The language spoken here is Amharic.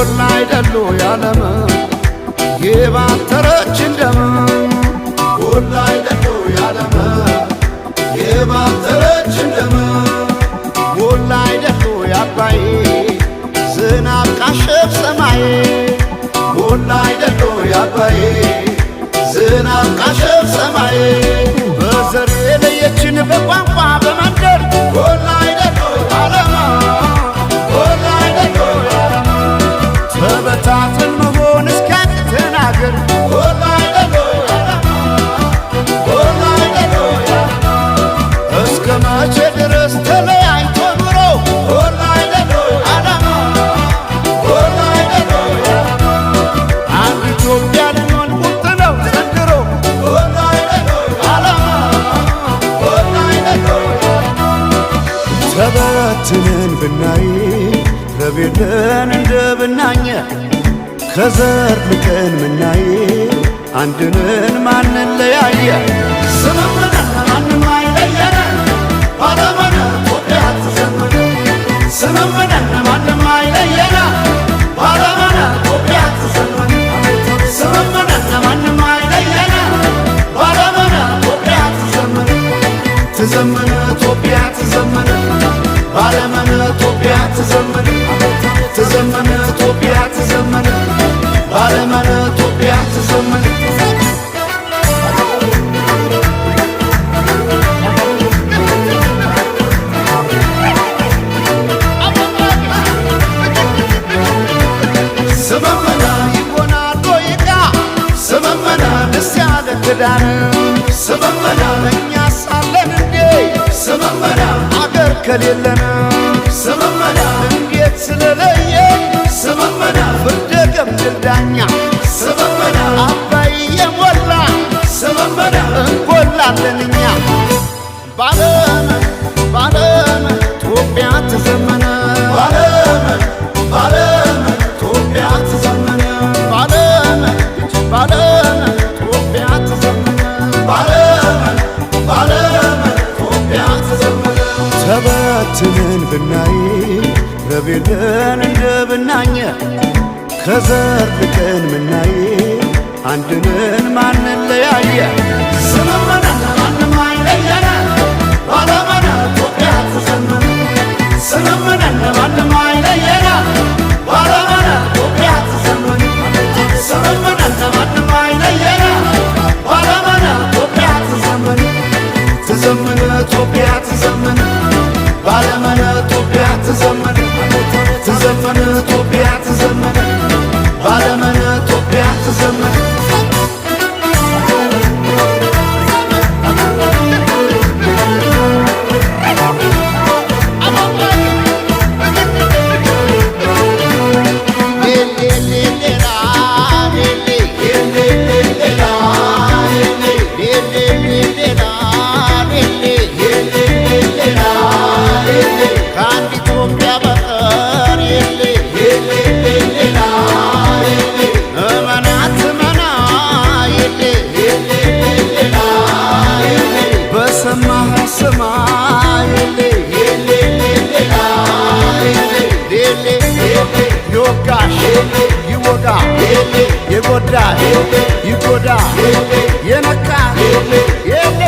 ወላይ ደሎ ያለም የባተረች እንደም ወላይ ደሎ ያለም የባተረች እንደም ወላይ ደሎ ያባይ ዝናብ ቃሸፍ ሰማይ ወላይ ደሎ ያባይ ዝናብ ቃሸፍ ሰማይ በዘር የለየችን በቋንቋ በመንደር ወላይ ደሎ ያለም ወላይ ደሎ ያለም ተበታትን መሆን እስኪያቅተን አገር ወላይ ደሎ ያለም ወላይ ደሎ ያለም እስከ መቼ ድረስ ተለያይቶ ኑሮ ወላይ ደሎ ያለም ወላይ ደሎ ያለም አንድ ኢትዮጵያ ልንሆን ቁርጥ ነው ዘንድሮ ወላይ ደሎ ያለም ወላይ ደሎ ያለም ተበትነን ብናይ ረቤለን እንደ ብናኘ ከዘር ልቀን ምናይ አንድነን ማንን ለያየ ስምምነን ማንም አይለየን ባለመነ ኢትዮጵያ ትዘምር ስምምነን ማንም አይለየን ባለመነ ኢትዮጵያ ትዘምር ስምምነን ማንም አይለየን ባለመነ ኢትዮጵያ ትዘምር ትዘምር ኢትዮጵያ ትዘምር ባለመነ ኢትዮጵያ ትዘምር ትዘምር ኢትዮጵያ ትዘምር ባለመነ ኢትዮጵያ ትዘምር ስመመና ይሆናል ዶይቃ ስመመና ደስ ያለ ክዳን ስመመና እኛ ሳለን እንዴ ስመመና አገር ከሌለን ስመመና እንዴት ስለለየ ስመመና ፍርደ ገምድል ዳኛ ስመመና አባይ የሞላ ስመመና እንጎላለን እኛ ባለመን ባለመን ኢትዮጵያ ትዘመነ ባለመን ባለመን ኢትዮጵያ ትዘመነ ባለመን ባለመን ኢትዮጵያ ትዘመነ ባለመን ባለመን ኢትዮጵያ ትዘመነ ተበትነን ብናይ ረቤለን እንደ ብናኘ ከዘር ልቀን ምናይ አንድነን ማንን ለያየ ስምምነን ማንም አይለየን ባለመነ ኢትዮጵያ ትዘምር ስምምነን ማንም አይለየን ባለመነ ኢትዮጵያ ትዘምር ስምምነን ማንም አይለየን ባለመነ ኢትዮጵያ ትዘምር ትዘምር ኢትዮጵያ ትዘምር ባለመነ ኢትዮጵያ ትዘምር ትዘምር ኢትዮጵያ ትዘምር ባለመነ ኢትዮጵያ ትዘምር ይወጋ የጎዳ ይጎዳ የነካ የሌ